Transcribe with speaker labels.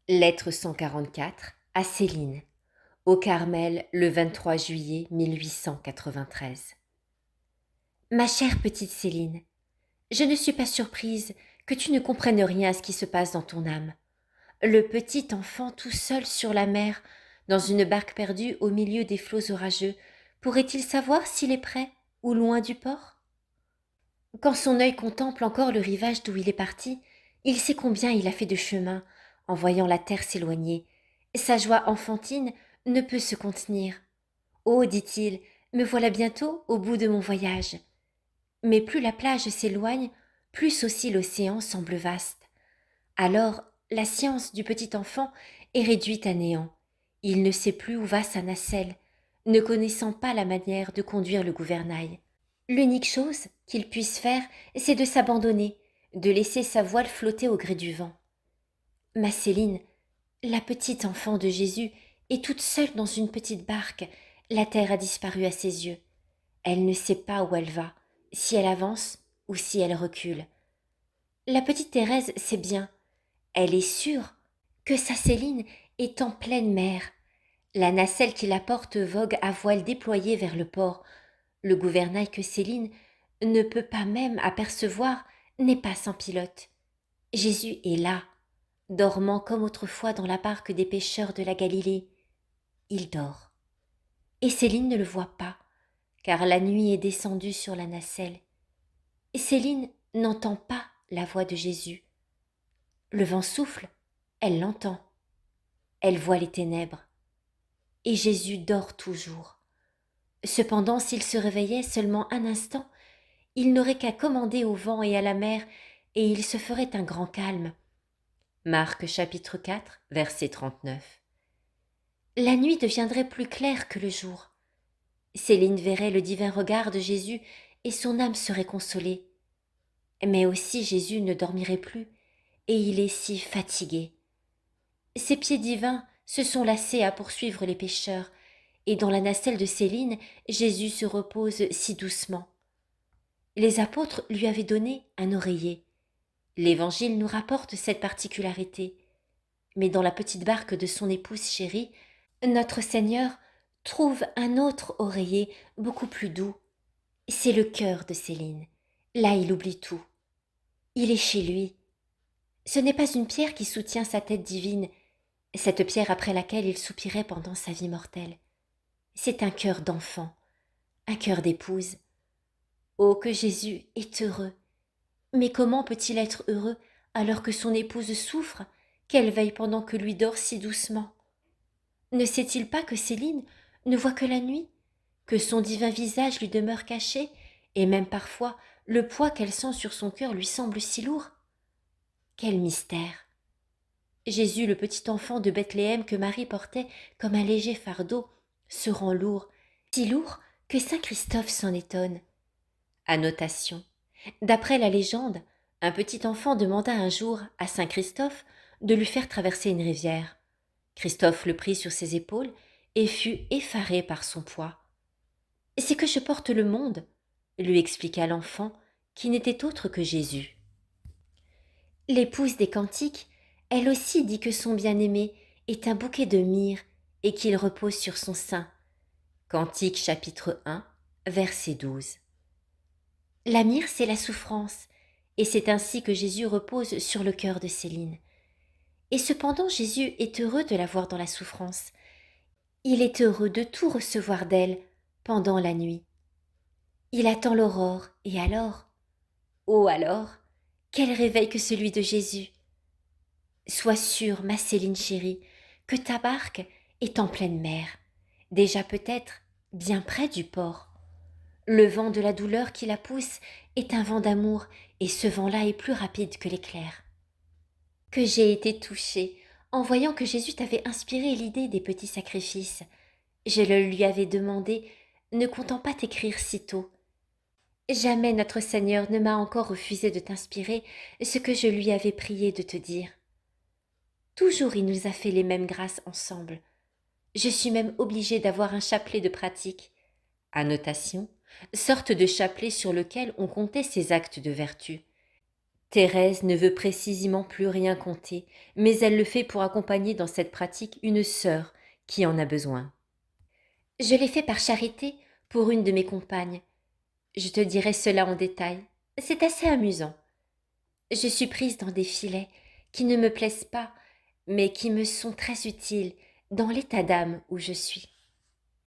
Speaker 1: Lettre 144 à Céline, au Carmel, le 23 juillet 1893. Ma chère petite Céline, je ne suis pas surprise que tu ne comprennes rien à ce qui se passe dans ton âme. Le petit enfant tout seul sur la mer, dans une barque perdue au milieu des flots orageux, pourrait-il savoir s'il est près ou loin du port? Quand son œil contemple encore le rivage d'où il est parti, il sait combien il a fait de chemin en voyant la terre s'éloigner. Sa joie enfantine ne peut se contenir. Oh, dit-il, me voilà bientôt au bout de mon voyage. Mais plus la plage s'éloigne, plus aussi l'océan semble vaste. Alors, la science du petit enfant est réduite à néant. Il ne sait plus où va sa nacelle, ne connaissant pas la manière de conduire le gouvernail. L'unique chose qu'il puisse faire, c'est de s'abandonner, de laisser sa voile flotter au gré du vent. Ma Céline, la petite enfant de Jésus, est toute seule dans une petite barque. La terre a disparu à ses yeux. Elle ne sait pas où elle va, si elle avance ou si elle recule. La petite Thérèse sait bien. Elle est sûre que sa Céline est en pleine mer. La nacelle qui la porte vogue à voile déployée vers le port. Le gouvernail que Céline ne peut pas même apercevoir n'est pas sans pilote. Jésus est là, dormant comme autrefois dans la barque des pêcheurs de la Galilée. Il dort. Et Céline ne le voit pas, car la nuit est descendue sur la nacelle. Et Céline n'entend pas la voix de Jésus. Le vent souffle, elle l'entend. Elle voit les ténèbres. Et Jésus dort toujours. Cependant, s'il se réveillait seulement un instant, il n'aurait qu'à commander au vent et à la mer, et il se ferait un grand calme. Marc chapitre 4, verset 39. La nuit deviendrait plus claire que le jour. Céline verrait le divin regard de Jésus et son âme serait consolée. Mais aussi Jésus ne dormirait plus, et il est si fatigué. Ses pieds divins se sont lassés à poursuivre les pécheurs, et dans la nacelle de Céline, Jésus se repose si doucement. Les apôtres lui avaient donné un oreiller. L'Évangile nous rapporte cette particularité. Mais dans la petite barque de son épouse chérie, notre Seigneur trouve un autre oreiller beaucoup plus doux. C'est le cœur de Céline. Là, il oublie tout. Il est chez lui. Ce n'est pas une pierre qui soutient sa tête divine, cette pierre après laquelle il soupirait pendant sa vie mortelle. C'est un cœur d'enfant, un cœur d'épouse. Oh, que Jésus est heureux! Mais comment peut-il être heureux alors que son épouse souffre, qu'elle veille pendant que lui dort si doucement? Ne sait-il pas que Céline ne voit que la nuit, que son divin visage lui demeure caché, et même parfois le poids qu'elle sent sur son cœur lui semble si lourd? Quel mystère! Jésus, le petit enfant de Bethléem que Marie portait comme un léger fardeau, se rend lourd, si lourd que saint Christophe s'en étonne. Annotation. D'après la légende, un petit enfant demanda un jour à saint Christophe de lui faire traverser une rivière. Christophe le prit sur ses épaules et fut effaré par son poids. « C'est que je porte le monde, » lui expliqua l'enfant, qui n'était autre que Jésus. L'épouse des Cantiques, elle aussi dit que son bien-aimé est un bouquet de myrrhe et qu'il repose sur son sein. Cantique chapitre 1, verset 12. La myrrhe, c'est la souffrance, et c'est ainsi que Jésus repose sur le cœur de Céline. Et cependant, Jésus est heureux de la voir dans la souffrance. Il est heureux de tout recevoir d'elle pendant la nuit. Il attend l'aurore, et alors? Oh alors, quel réveil que celui de Jésus! Sois sûre, ma Céline chérie, que ta barque est en pleine mer, déjà peut-être bien près du port. Le vent de la douleur qui la pousse est un vent d'amour, et ce vent-là est plus rapide que l'éclair. Que j'ai été touchée en voyant que Jésus t'avait inspiré l'idée des petits sacrifices. Je le lui avais demandé, ne comptant pas t'écrire si tôt. Jamais notre Seigneur ne m'a encore refusé de t'inspirer ce que je lui avais prié de te dire. Toujours il nous a fait les mêmes grâces ensemble. Je suis même obligée d'avoir un chapelet de pratique. Annotation, sorte de chapelet sur lequel on comptait ses actes de vertu. Thérèse ne veut précisément plus rien conter, mais elle le fait pour accompagner dans cette pratique une sœur qui en a besoin. Je l'ai fait par charité pour une de mes compagnes. Je te dirai cela en détail. C'est assez amusant. Je suis prise dans des filets qui ne me plaisent pas, mais qui me sont très utiles dans l'état d'âme où je suis.